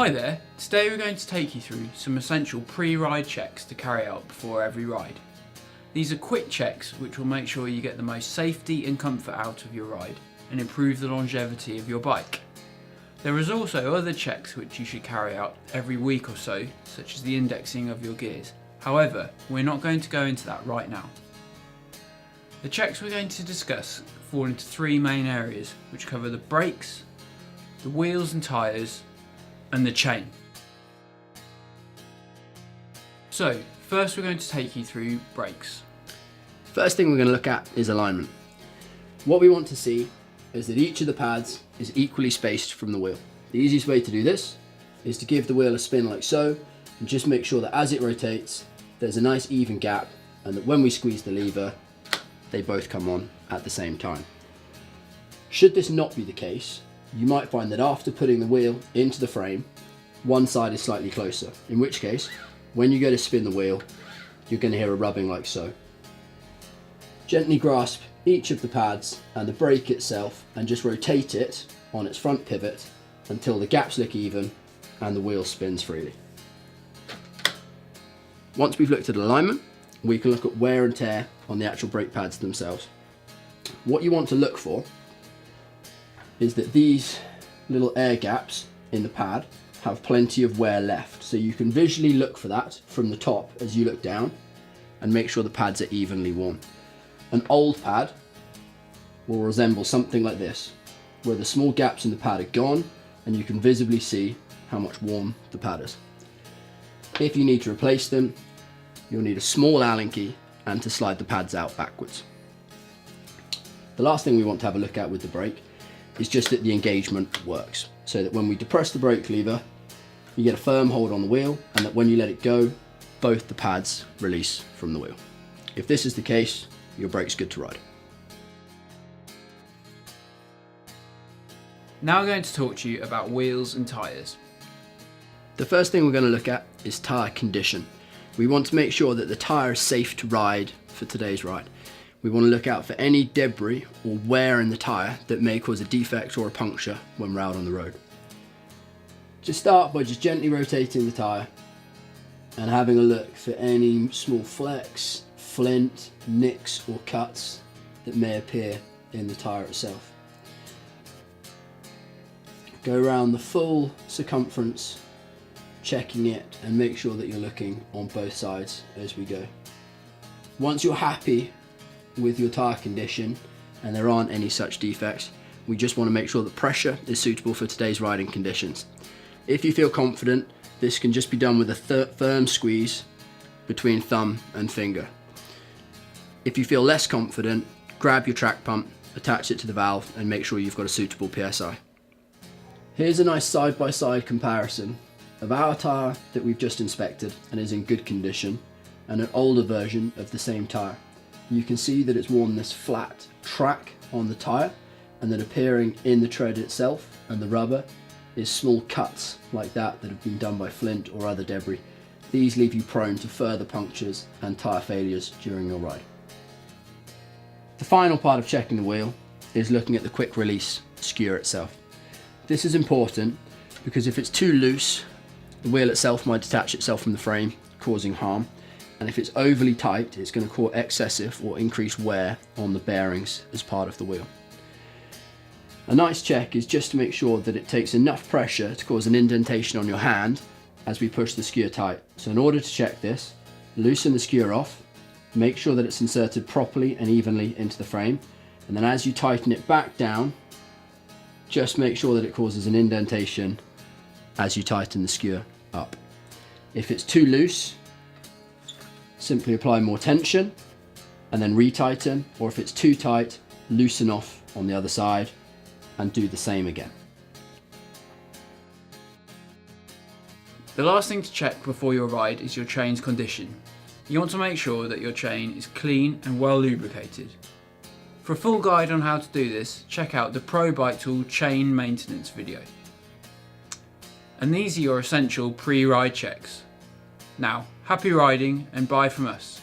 Hi there, today we're going to take you through some essential pre-ride checks to carry out before every ride. These are quick checks which will make sure you get the most safety and comfort out of your ride and improve the longevity of your bike. There is also other checks which you should carry out every week or so, such as the indexing of your gears. However, we're not going to go into that right now. The checks we're going to discuss fall into three main areas which cover the brakes, the wheels and tyres, and the chain. So, first we're going to take you through brakes. First thing we're going to look at is alignment. What we want to see is that each of the pads is equally spaced from the wheel. The easiest way to do this is to give the wheel a spin like so, and just make sure that as it rotates, there's a nice even gap, and that when we squeeze the lever, they both come on at the same time. Should this not be the case, you might find that after putting the wheel into the frame, one side is slightly closer, in which case, when you go to spin the wheel, you're going to hear a rubbing like so. Gently grasp each of the pads and the brake itself and just rotate it on its front pivot until the gaps look even and the wheel spins freely. Once we've looked at alignment, we can look at wear and tear on the actual brake pads themselves. What you want to look for is that these little air gaps in the pad have plenty of wear left. So you can visually look for that from the top as you look down and make sure the pads are evenly worn. An old pad will resemble something like this, where the small gaps in the pad are gone and you can visibly see how much worn the pad is. If you need to replace them, you'll need a small Allen key and to slide the pads out backwards. The last thing we want to have a look at with the brake is just that the engagement works, so that when we depress the brake lever, you get a firm hold on the wheel, and that when you let it go, both the pads release from the wheel. If this is the case, your brake's good to ride. Now we're going to talk to you about wheels and tyres. The first thing we're going to look at is tyre condition. We want to make sure that the tyre is safe to ride for today's ride. We want to look out for any debris or wear in the tyre that may cause a defect or a puncture when we're out on the road. Just start by just gently rotating the tyre and having a look for any small flecks, flint, nicks or cuts that may appear in the tyre itself. Go around the full circumference, checking it, and make sure that you're looking on both sides as we go. Once you're happy with your tyre condition and there aren't any such defects, we just want to make sure the pressure is suitable for today's riding conditions. If you feel confident, this can just be done with a firm squeeze between thumb and finger. If you feel less confident, grab your track pump, attach it to the valve and make sure you've got a suitable PSI. Here's a nice side-by-side comparison of our tyre that we've just inspected and is in good condition, and an older version of the same tyre. You can see that it's worn this flat track on the tyre, and that appearing in the tread itself and the rubber is small cuts like that have been done by flint or other debris. These leave you prone to further punctures and tyre failures during your ride. The final part of checking the wheel is looking at the quick release skewer itself. This is important because if it's too loose, the wheel itself might detach itself from the frame, causing harm. And if it's overly tight, it's going to cause excessive or increased wear on the bearings as part of the wheel. A nice check is just to make sure that it takes enough pressure to cause an indentation on your hand as we push the skewer tight. So in order to check this, loosen the skewer off, make sure that it's inserted properly and evenly into the frame, and then as you tighten it back down, just make sure that it causes an indentation as you tighten the skewer up. If it's too loose, simply apply more tension and then retighten, or if it's too tight, loosen off on the other side and do the same again. The last thing to check before your ride is your chain's condition. You want to make sure that your chain is clean and well lubricated. For a full guide on how to do this, check out the Pro Bike Tool chain maintenance video. And these are your essential pre-ride checks. Now, happy riding and bye from us.